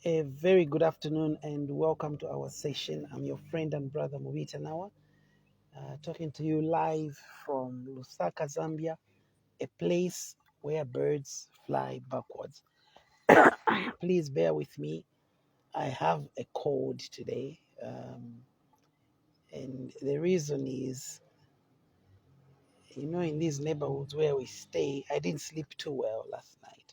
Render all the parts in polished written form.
A very good afternoon and welcome to our session. I'm your friend and brother Mubita Nawa, talking to you live from Lusaka, Zambia, a place where birds fly backwards. Please bear with me. I have a cold today, and the reason is, in these neighborhoods where we stay, I didn't sleep too well last night.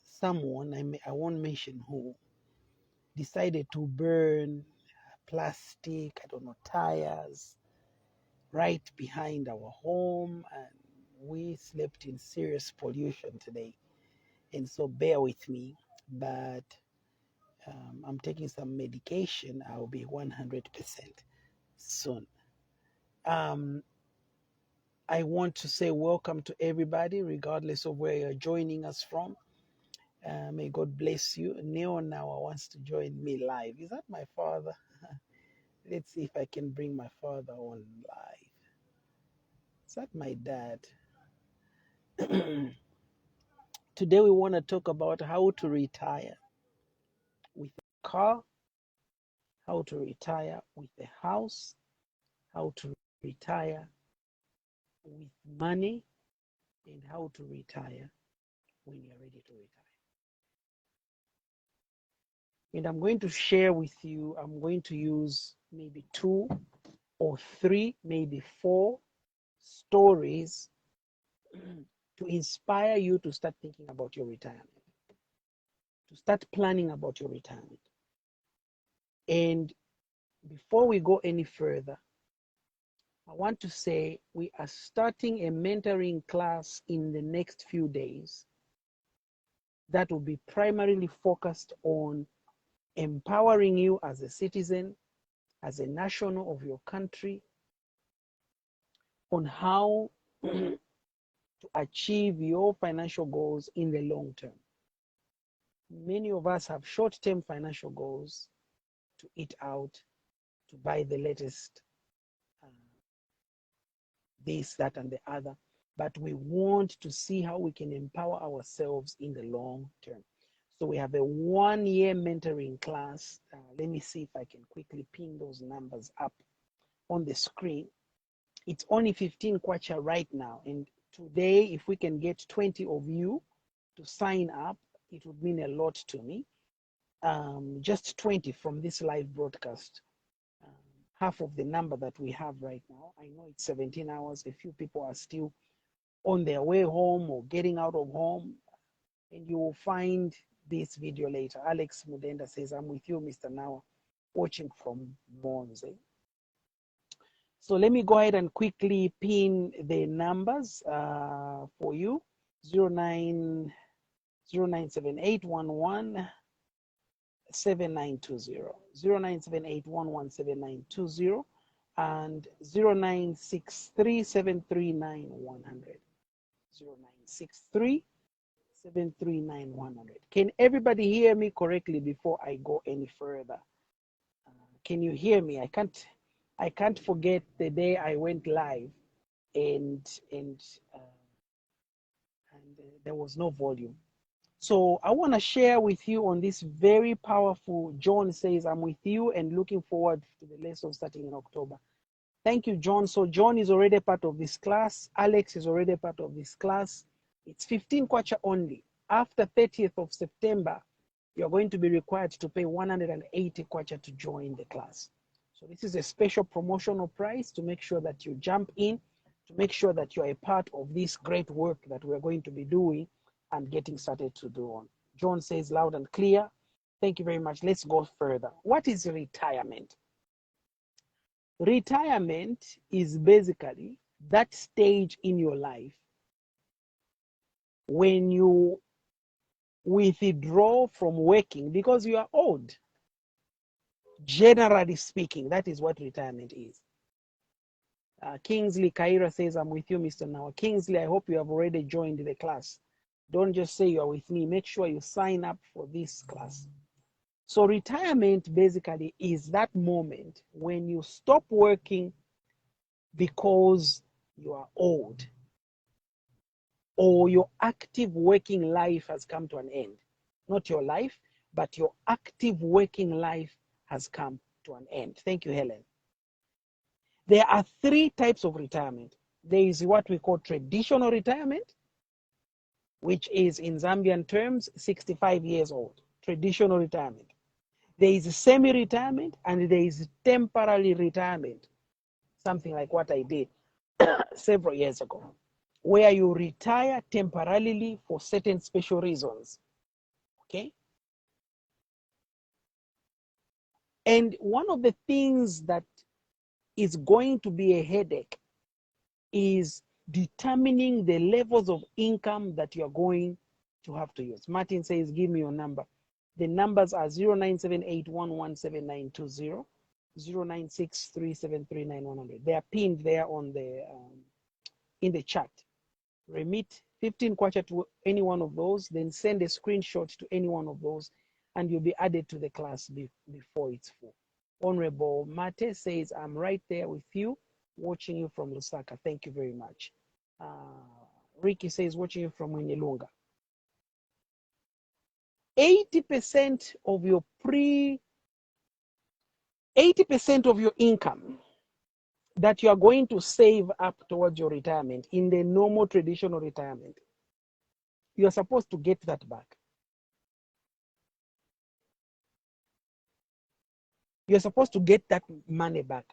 Someone, I won't mention who, decided to burn plastic, I don't know, tires right behind our home, and we slept in serious pollution today. And so bear with me, but I'm taking some medication. I'll be 100% soon. I want to say welcome to everybody, regardless of where you're joining us from. May God bless you. Neo Nawa wants to join me live. Is that my father? Let's see if I can bring my father on live. Is that my dad? Today we want to talk about how to retire with a car, how to retire with a house, how to retire with money, and how to retire when you're ready to retire. And I'm going to share with you, I'm going to use maybe 2 or 3, maybe 4 stories to inspire you to start thinking about your retirement, to start planning about your retirement. And before we go any further, I want to say we are starting a mentoring class in the next few days that will be primarily focused on empowering you as a citizen, as a national of your country, on how to achieve your financial goals in the long term. Many of us have short-term financial goals: to eat out, to buy the latest this, that, and the other. But we want to see how we can empower ourselves in the long term. So we have a 1-year mentoring class. Let me see if I can quickly ping those numbers up on the screen. It's only 15 kwacha right now. And today, if we can get 20 of you to sign up, it would mean a lot to me. Just 20 from this live broadcast. Half of the number that we have right now. I know it's 17 hours. A few people are still on their way home or getting out of home. And you will find this video later. Alex Mudenda says, I'm with you, Mr. Nawa, watching from Monze. So let me go ahead and quickly pin the numbers for you. 097811 7920, 0978117920, and 0963739100, 0963739100. Can everybody hear me correctly before I go any further? Can you hear me? I can't forget the day I went live and there was no volume. So I want to share with you on this very powerful. John says, I'm with you and looking forward to the lesson starting in October. Thank you, John. So John is already part of this class. Alex is already part of this class. It's 15 kwacha only. After 30th of September, you're going to be required to pay 180 kwacha to join the class. So this is a special promotional price to make sure that you jump in, to make sure that you're a part of this great work that we're going to be doing and getting started to do on. John says loud and clear. Thank you very much. Let's go further. What is retirement? Retirement is basically that stage in your life when you withdraw from working because you are old. Generally speaking, that is what retirement is. Kingsley Kaira says, I'm with you, Mr. Nawa. Kingsley, I hope you have already joined the class. Don't just say you are with me. Make sure you sign up for this class. So retirement basically is that moment when you stop working because you are old or your active working life has come to an end. not your life, but your active working life has come to an end. Thank you, Helen. There are three types of retirement. There is what we call traditional retirement, which is in Zambian terms, 65 years old, traditional retirement. There is semi-retirement and there is temporary retirement, something like what I did several years ago, where you retire temporarily for certain special reasons, okay? And one of the things that is going to be a headache is determining the levels of income that you're going to have to use. Martin says, give me your number. The numbers are 0978117920, 0963739100. They are pinned there on the in the chat. Remit 15 kwacha to any one of those, then send a screenshot to any one of those, and you'll be added to the class before it's full. Honorable Mate says, I'm right there with you, watching you from Lusaka. Thank you very much. Ricky says, watching you from Winyelunga. 80% of your 80% of your income that you are going to save up towards your retirement in the normal traditional retirement, you are supposed to get that back. You're supposed to get that money back.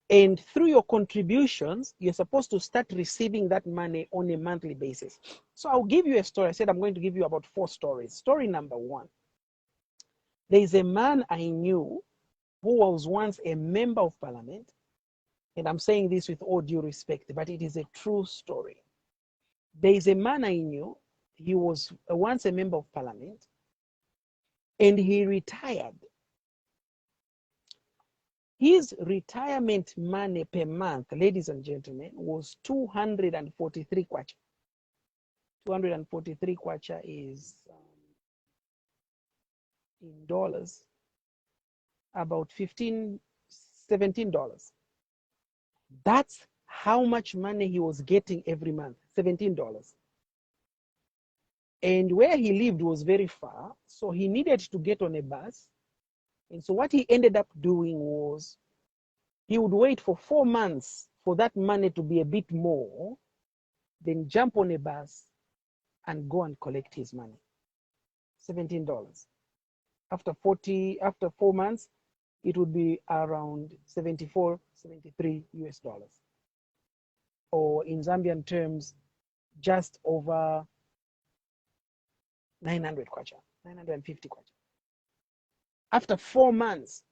And through your contributions, you're supposed to start receiving that money on a monthly basis. So I'll give you a story. I said I'm going to give you about 4 stories. Story number 1. There is a man I knew who was once a member of parliament. And I'm saying this with all due respect, but it is a true story. There is a man I knew. He was once a member of parliament. And he retired. His retirement money per month, ladies and gentlemen, was 243 kwacha. 243 kwacha is in dollars about $15, $17. That's how much money he was getting every month, $17. And where he lived was very far, so he needed to get on a bus. And so what he ended up doing was he would wait for 4 months for that money to be a bit more, then jump on a bus and go and collect his money. $17. After 4 months, it would be around 74, 73 US dollars. Or in Zambian terms, just over 900 kwacha, 950 kwacha. After 4 months.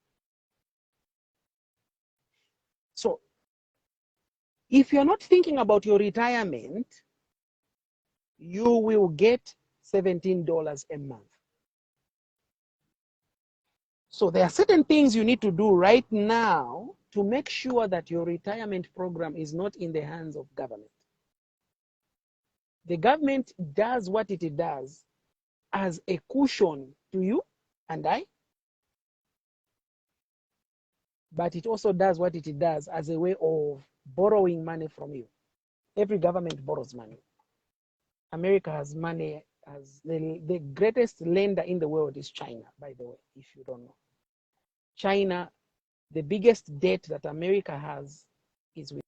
So if you're not thinking about your retirement, you will get $17 a month. So there are certain things you need to do right now to make sure that your retirement program is not in the hands of government. The government does what it does as a cushion to you and I, but it also does what it does as a way of borrowing money from you. Every government borrows money. America has money, as the greatest lender in the world is China, by the way, if you don't know. China, the biggest debt that America has is with.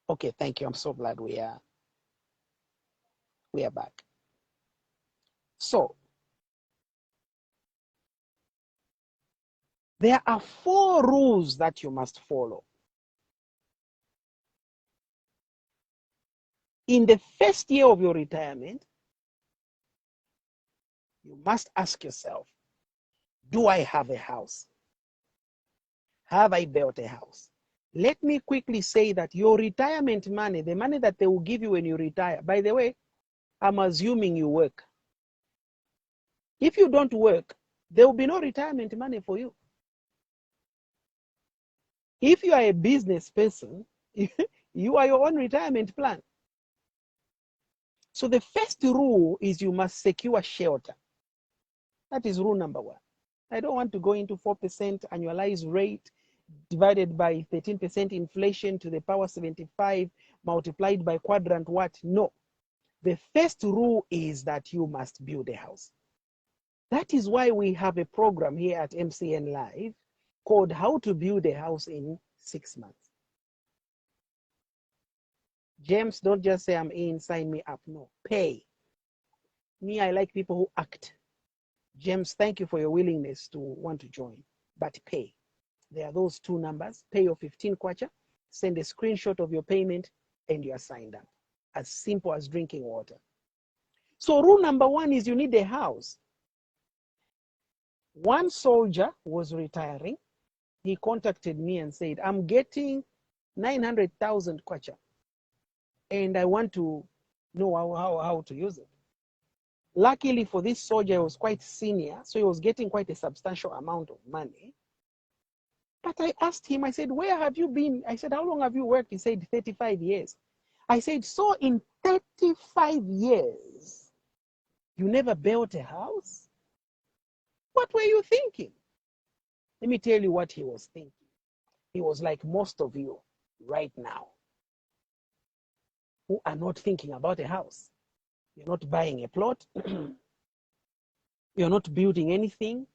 Okay, thank you. I'm so glad we are back. So there are 4 rules that you must follow. In the first year of your retirement, you must ask yourself, do I have a house? Have I built a house? Let me quickly say that your retirement money, the money that they will give you when you retire, by the way, I'm assuming you work. If you don't work, there will be no retirement money for you. If you are a business person, you are your own retirement plan. So the first rule is you must secure shelter. That is rule number one. I don't want to go into 4% annualized rate divided by 13% inflation to the power 75 multiplied by quadrant what? No. The first rule is that you must build a house. That is why we have a program here at MCNLIVE called How to Build a House in 6 months. James, don't just say I'm in, sign me up. No, pay. Me, I like people who act. James, thank you for your willingness to want to join, but pay. There are those two numbers. Pay your 15 kwacha, send a screenshot of your payment, and you are signed up. As simple as drinking water. So rule number one is you need a house. One soldier was retiring. He contacted me and said, I'm getting 900,000 kwacha, and I want to know how to use it. Luckily for this soldier, he was quite senior, so he was getting quite a substantial amount of money. But I asked him, I said, where have you been? I said, how long have you worked? He said, 35 years. I said, so in 35 years, you never built a house? What were you thinking? Let me tell you what he was thinking. He was like most of you right now who are not thinking about a house. You're not buying a plot. You're not building anything.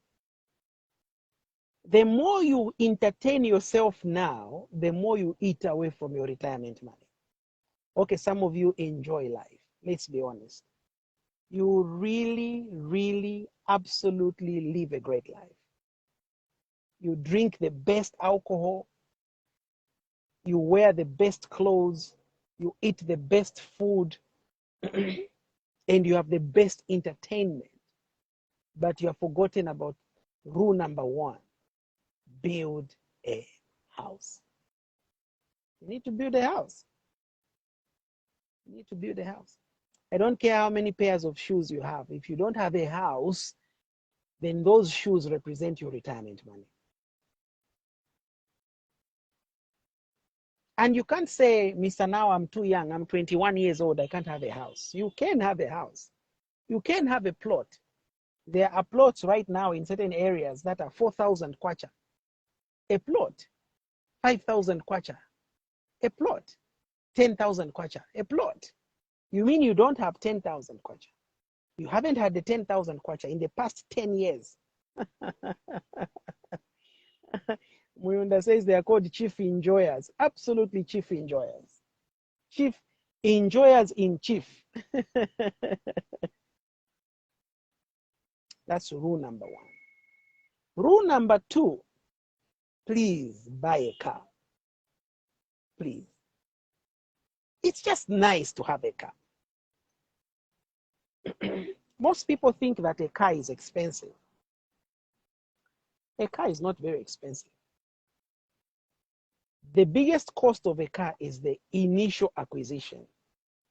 The more you entertain yourself now, the more you eat away from your retirement money. Okay, some of you enjoy life. Let's be honest. You really, really, absolutely live a great life. You drink the best alcohol. You wear the best clothes. You eat the best food. And you have the best entertainment. But you have forgotten about rule number one. Build a house. You need to build a house. You need to build a house. I don't care how many pairs of shoes you have. If you don't have a house, then those shoes represent your retirement money. And you can't say, Mr. Now I'm too young, I'm 21 years old, I can't have a house. You can have a house. You can have a plot. There are plots right now in certain areas that are 4,000 kwacha. A plot, 5,000 kwacha. A plot, 10,000 kwacha. A plot. You mean you don't have 10,000 kwacha? You haven't had the 10,000 kwacha in the past 10 years. Muyunda says they are called chief enjoyers. Absolutely chief enjoyers. Chief enjoyers in chief. That's rule number one. Rule number two, please buy a car. Please. It's just nice to have a car. Most people think that a car is expensive. A car is not very expensive. The biggest cost of a car is the initial acquisition.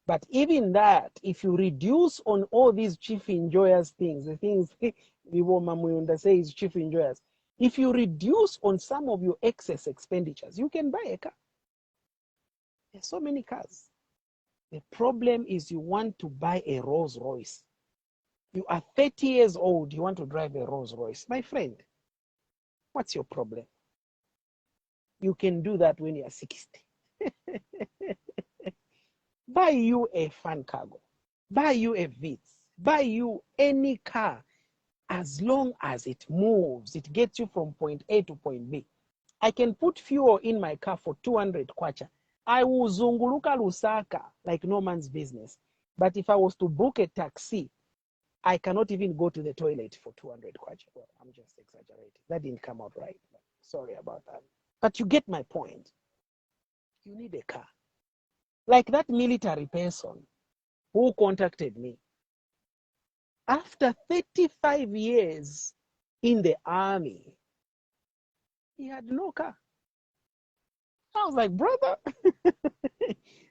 But even that, if you reduce on all these chief enjoyers things, the things Mamuyunda says chief enjoyers, if you reduce on some of your excess expenditures, you can buy a car. There's so many cars. The problem is you want to buy a Rolls Royce. You are 30 years old, you want to drive a Rolls Royce. My friend, what's your problem? You can do that when you're 60. Buy you a fan cargo. Buy you a Vitz. Buy you any car. As long as it moves, it gets you from point A to point B. I can put fuel in my car for 200 kwacha. I will zunguluka Lusaka like no man's business. But if I was to book a taxi, I cannot even go to the toilet for 200 kwacha. Well, I'm just exaggerating. That didn't come out right. Sorry about that. But you get my point. You need a car. Like that military person who contacted me. After 35 years in the army, he had no car. I was like, brother,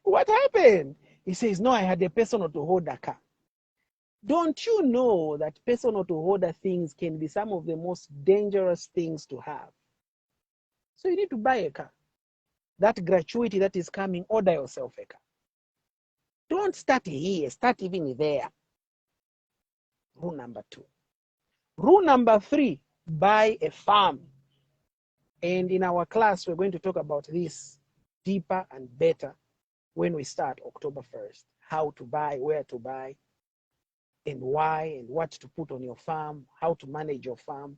what happened? He says, no, I had a personal to hold a car. Don't you know that personal to holder things can be some of the most dangerous things to have? So you need to buy a car. That gratuity that is coming, order yourself a car. Don't start here, start even there. Rule number 2. Rule number 3, buy a farm. And in our class, we're going to talk about this deeper and better when we start October 1st. How to buy, where to buy, and why, and what to put on your farm, how to manage your farm.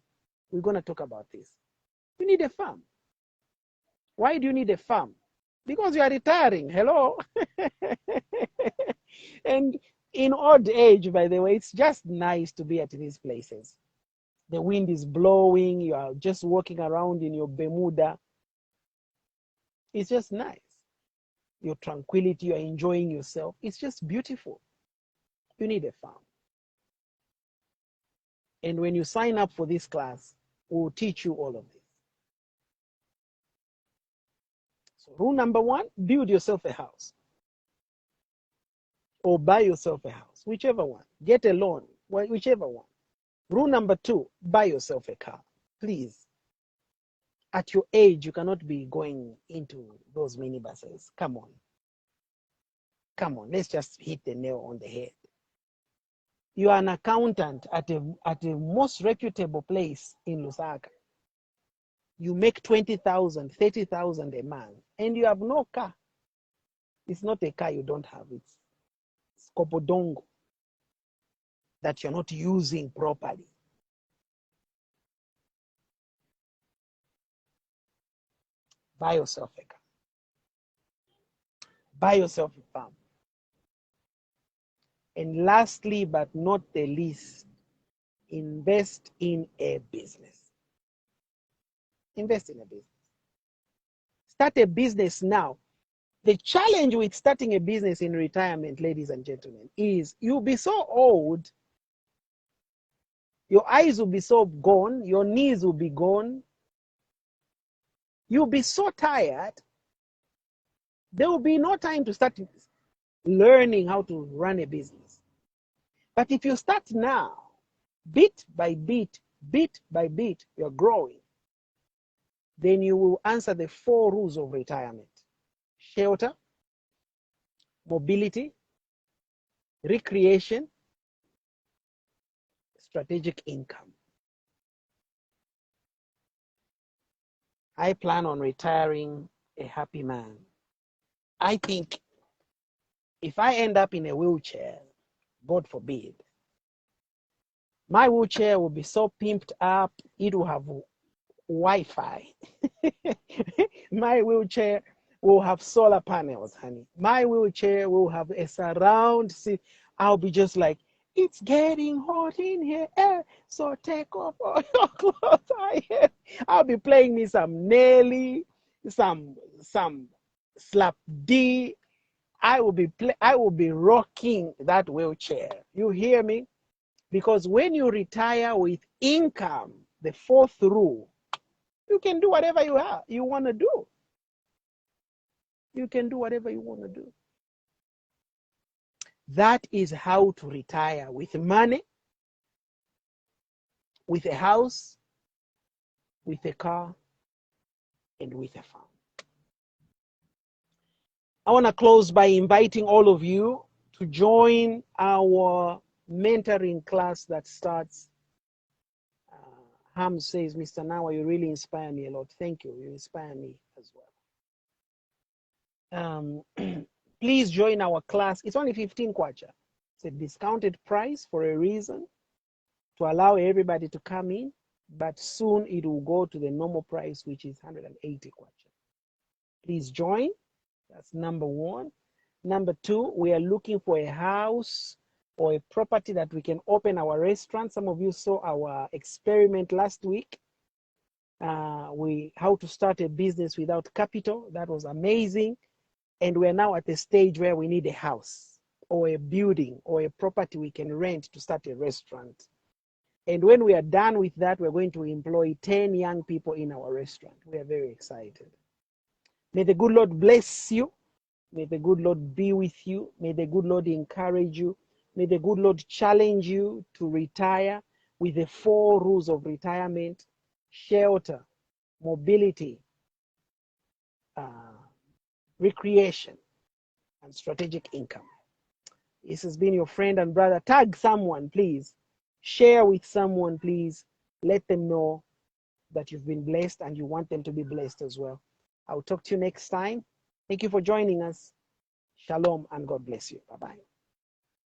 We're going to talk about this. You need a farm. Why do you need a farm? Because you are retiring. Hello. And in old age, by the way, it's just nice to be at these places. The wind is blowing. You are just walking around in your Bermuda. It's just nice. Your tranquility, you're enjoying yourself. It's just beautiful. You need a farm. And when you sign up for this class, we'll teach you all of this. So rule number 1, build yourself a house. Or buy yourself a house, whichever one. Get a loan, whichever one. Rule number 2, buy yourself a car. Please. At your age, you cannot be going into those minibuses. Come on. Come on, let's just hit the nail on the head. You are an accountant at a most reputable place in Lusaka. You make 20,000, 30,000 a month, and you have no car. It's not a car you don't have. It's Skopodongo that you're not using properly. Buy yourself a car. Buy yourself a farm. And lastly, but not the least, invest in a business. Invest in a business. Start a business now. The challenge with starting a business in retirement, ladies and gentlemen, is you'll be so old, your eyes will be so gone, your knees will be gone, you'll be so tired, there will be no time to start learning how to run a business. But if you start now, bit by bit, you're growing, then you will answer the 4 rules of retirement: shelter, mobility, recreation, strategic income. I plan on retiring a happy man. I think if I end up in a wheelchair, God forbid, my wheelchair will be so pimped up, it will have Wi-Fi. My wheelchair will have solar panels, honey. My wheelchair will have a surround seat. I'll be just like, it's getting hot in here, so take off all your clothes. I'll be playing me some Nelly, some Slap D. I will be rocking that wheelchair. You hear me? Because when you retire with income, the 4th rule, you can do whatever you want to do. You can do whatever you want to do. That is how to retire with money, with a house, with a car, and with a farm. I want to close by inviting all of you to join our mentoring class that starts. Ham says, Mr. Nawa, you really inspire me a lot. Thank you. You inspire me as well. Please join our class. It's only 15 kwacha. It's a discounted price for a reason, to allow everybody to come in, but soon it will go to the normal price, which is 180 kwacha. Please join. That's number 1. Number 2, we are looking for a house or a property that we can open our restaurant. Some of you saw our experiment last week. How to start a business without capital. That was amazing. And we're now at the stage where we need a house or a building or a property we can rent to start a restaurant. And when we are done with that, we're going to employ 10 young people in our restaurant. We are very excited. May the good Lord bless you. May the good Lord be with you. May the good Lord encourage you. May the good Lord challenge you to retire with the 4 rules of retirement: shelter, mobility, recreation, and strategic income. This has been your friend and brother. Tag someone, please. Share with someone, please. Let them know that you've been blessed and you want them to be blessed as well. I'll talk to you next time. Thank you for joining us. Shalom and God bless you. Bye-bye.